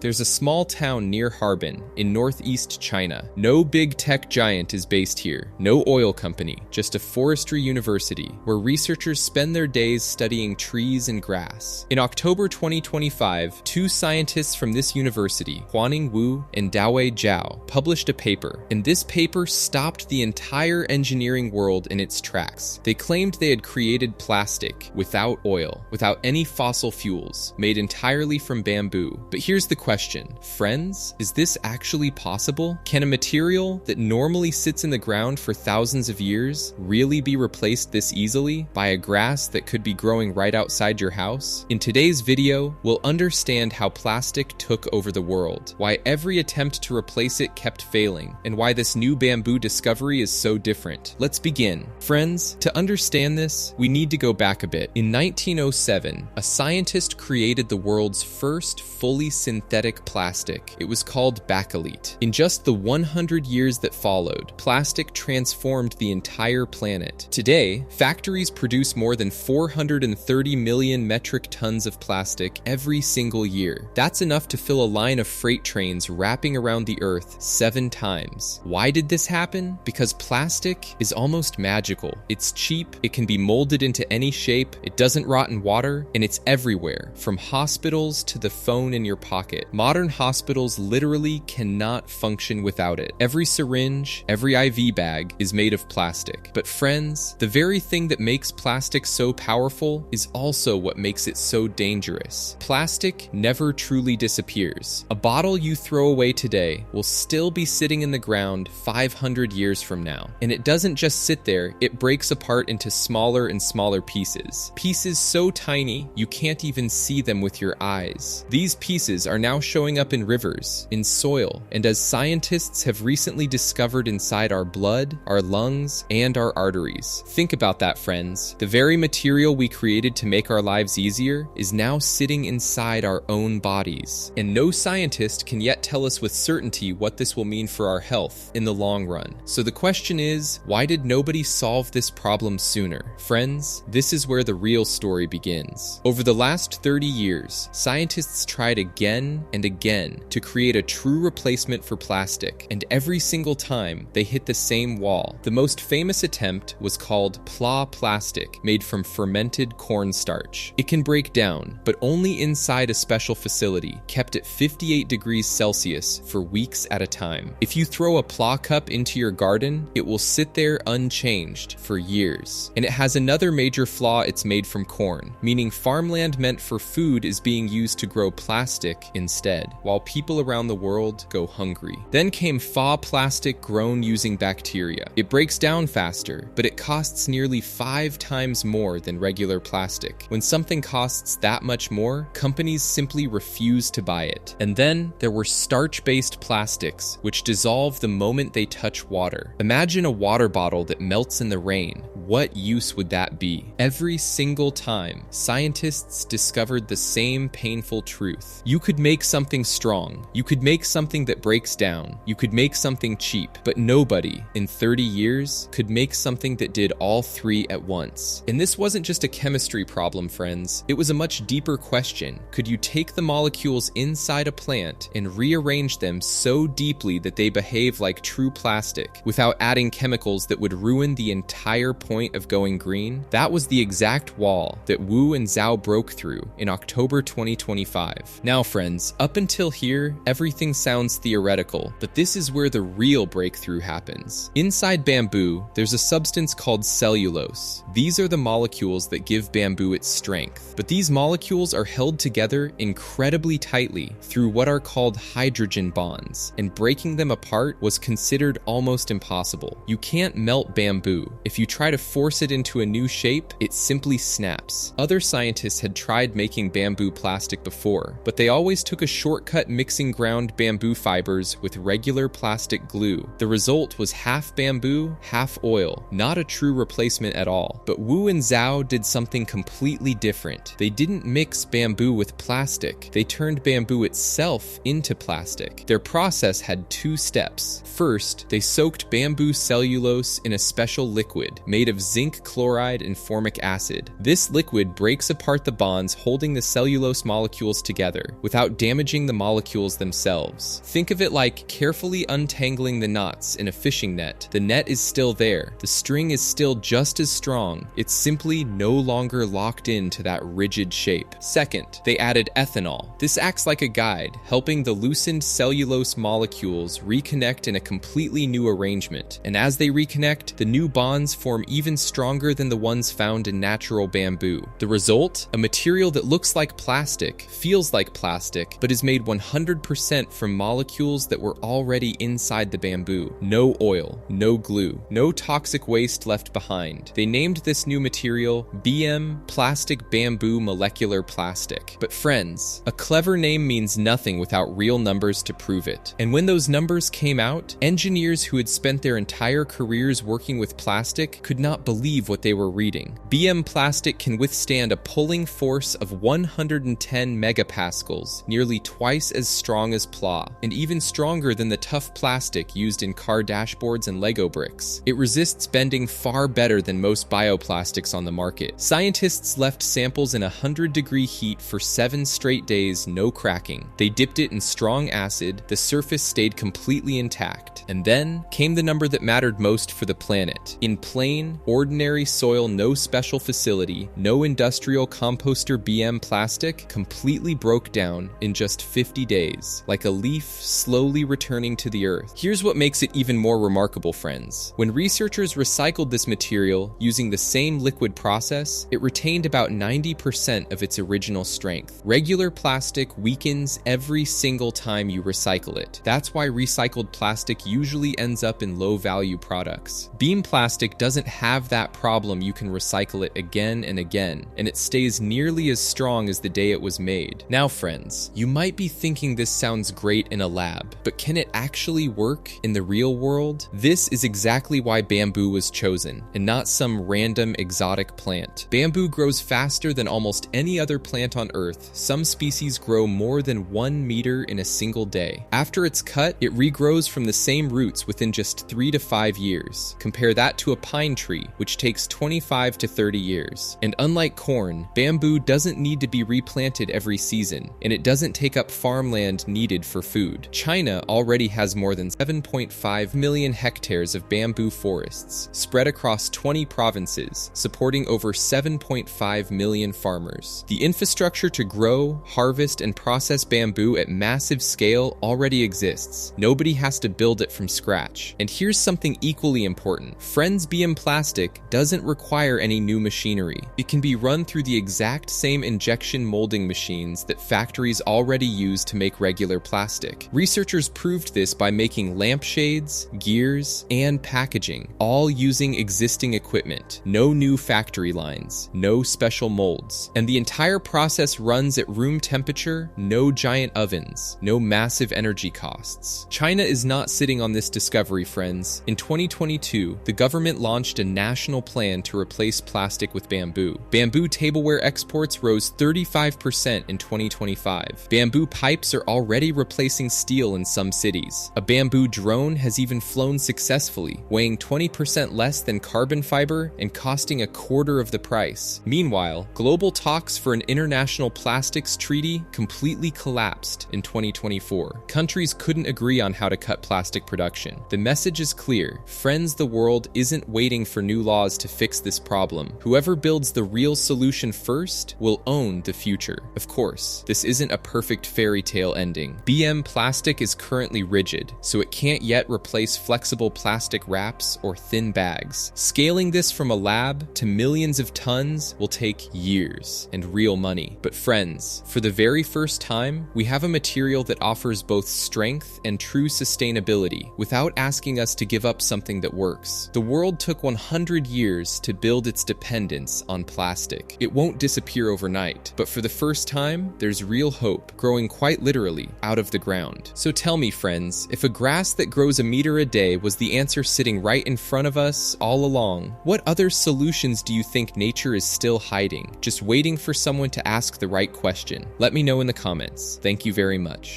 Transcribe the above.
There's a small town near Harbin in northeast China. No big tech giant is based here, no oil company, just a forestry university where researchers spend their days studying trees and grass. In October 2025, two scientists from this university, Huaning and Daowei Zhao, published a paper, and this paper stopped the entire engineering world in its tracks. They claimed they had created plastic without oil, without any fossil fuels, made entirely from bamboo. But here's the question, friends, is this actually possible? Can a material that normally sits in the ground for thousands of years really be replaced this easily by a grass that could be growing right outside your house? In today's video, we'll understand how plastic took over the world, why every attempt to replace it kept failing, and why this new bamboo discovery is so different. Let's begin. Friends, to understand this, we need to go back a bit. In 1907, a scientist created the world's first fully synthetic plastic. It was called bakelite. In just the 100 years that followed, plastic transformed the entire planet. Today, factories produce more than 430 million metric tons of plastic every single year. That's enough to fill a line of freight trains wrapping around the Earth 7 times. Why did this happen? Because plastic is almost magical. It's cheap, it can be molded into any shape, it doesn't rot in water, and it's everywhere, from hospitals to the phone in your pocket. Modern hospitals literally cannot function without it. Every syringe, every IV bag is made of plastic. But friends, the very thing that makes plastic so powerful is also what makes it so dangerous. Plastic never truly disappears. A bottle you throw away today will still be sitting in the ground 500 years from now. And it doesn't just sit there, it breaks apart into smaller and smaller pieces. Pieces so tiny, you can't even see them with your eyes. These pieces are now showing up in rivers, in soil, and as scientists have recently discovered inside our blood, our lungs, and our arteries. Think about that, friends. The very material we created to make our lives easier is now sitting inside our own bodies. And no scientist can yet tell us with certainty what this will mean for our health in the long run. So the question is, why did nobody solve this problem sooner? Friends, this is where the real story begins. Over the last 30 years, scientists tried again and again to create a true replacement for plastic, and every single time they hit the same wall. The most famous attempt was called plastic, made from fermented cornstarch. It can break down, but only inside a special facility, kept at 58 degrees Celsius for weeks at a time. If you throw a pla cup into your garden, it will sit there unchanged for years. And it has another major flaw: it's made from corn, meaning farmland meant for food is being used to grow plastic instead, while people around the world go hungry. Then came plastic grown using bacteria. It breaks down faster, but it costs nearly 5 times more than regular plastic. When something costs that much more, companies simply refuse to buy it. And then there were starch-based plastics, which dissolve the moment they touch water. Imagine a water bottle that melts in the rain. What use would that be? Every single time, scientists discovered the same painful truth. You could make something strong, you could make something that breaks down, you could make something cheap, but nobody in 30 years could make something that did all three at once. And this wasn't just a chemistry problem, friends. It was a much deeper question. Could you take the molecules inside a plant and rearrange them so deeply that they behave like true plastic without adding chemicals that would ruin the entire point of going green? That was the exact wall that Wu and Zhao broke through in October 2025. Now, friends, up until here, everything sounds theoretical, but this is where the real breakthrough happens. Inside bamboo, there's a substance called cellulose. These are the molecules that give bamboo its strength, but these molecules are held together incredibly tightly through what are called hydrogen bonds, and breaking them apart was considered almost impossible. You can't melt bamboo. If you try to force it into a new shape, it simply snaps. Other scientists had tried making bamboo plastic before, but they always took a shortcut mixing ground bamboo fibers with regular plastic glue. The result was half bamboo, half oil, not a true replacement at all. But Wu and Zhao did something completely different. They didn't mix bamboo with plastic. They turned bamboo itself into plastic. Their process had 2 steps. First, they soaked bamboo cellulose in a special liquid made of zinc chloride and formic acid. This liquid breaks apart the bonds holding the cellulose molecules together without damaging damaging the molecules themselves. Think of it like carefully untangling the knots in a fishing net. The net is still there. The string is still just as strong. It's simply no longer locked into that rigid shape. Second, they added ethanol. This acts like a guide, helping the loosened cellulose molecules reconnect in a completely new arrangement. And as they reconnect, the new bonds form even stronger than the ones found in natural bamboo. The result? A material that looks like plastic, feels like plastic, but is made 100% from molecules that were already inside the bamboo. No oil, no glue, no toxic waste left behind. They named this new material BM Plastic Bamboo Molecular Plastic. But friends, a clever name means nothing without real numbers to prove it. And when those numbers came out, engineers who had spent their entire careers working with plastic could not believe what they were reading. BM plastic can withstand a pulling force of 110 megapascals, nearly twice as strong as PLA, and even stronger than the tough plastic used in car dashboards and Lego bricks. It resists bending far better than most bioplastics on the market. Scientists left samples in 100-degree heat for 7 straight days, no cracking. They dipped it in strong acid, the surface stayed completely intact. And then came the number that mattered most for the planet. In plain, ordinary soil, no special facility, no industrial composter, BM plastic completely broke down in just 50 days, like a leaf slowly returning to the earth. Here's what makes it even more remarkable, friends. When researchers recycled this material using the same liquid process, it retained about 90% of its original strength. Regular plastic weakens every single time you recycle it. That's why recycled plastic usually ends up in low-value products. Beam plastic doesn't have that problem. You can recycle it again and again, and it stays nearly as strong as the day it was made. Now, friends, you might be thinking this sounds great in a lab, but can it actually work in the real world? This is exactly why bamboo was chosen, and not some random exotic plant. Bamboo grows faster than almost any other plant on Earth. Some species grow more than 1 meter in a single day. After it's cut, it regrows from the same roots within just 3 to 5 years. Compare that to a pine tree, which takes 25 to 30 years. And unlike corn, bamboo doesn't need to be replanted every season, and it doesn't take up farmland needed for food. China already has more than 7.5 million hectares of bamboo forests, spread across 20 provinces, supporting over 7.5 million farmers. The infrastructure to grow, harvest, and process bamboo at massive scale already exists. Nobody has to build it from scratch. And here's something equally important. Friends BM plastic doesn't require any new machinery. It can be run through the exact same injection molding machines that factories already use to make regular plastic. Researchers proved this by making lampshades, gears, and packaging, all using existing equipment. No new factory lines, no special molds. And the entire process runs at room temperature, no giant ovens, no massive energy costs. China is not sitting on this discovery, friends. In 2022, the government launched a national plan to replace plastic with bamboo. Bamboo tableware exports rose 35% in 2025. Bamboo pipes are already replacing steel in some cities. A bamboo drone has even flown successfully, weighing 20% less than carbon fiber and costing a quarter of the price. Meanwhile, global talks for an international plastics treaty completely collapsed in 2024. Countries couldn't agree on how to cut plastic production. The message is clear. Friends, the world isn't waiting for new laws to fix this problem. Whoever builds the real solution first will own the future. Of course, this isn't a perfect fairy tale ending. BM plastic is currently rigid, so it can't yet replace flexible plastic wraps or thin bags. Scaling this from a lab to millions of tons will take years and real money. But friends, for the very first time, we have a material that offers both strength and true sustainability without asking us to give up something that works. The world took 100 years to build its dependence on plastic. It won't disappear overnight, but for the first time, there's real hope growing quite literally out of the ground. So tell me, friends, if a grass that grows a meter a day was the answer sitting right in front of us all along, what other solutions do you think nature is still hiding, just waiting for someone to ask the right question? Let me know in the comments. Thank you very much.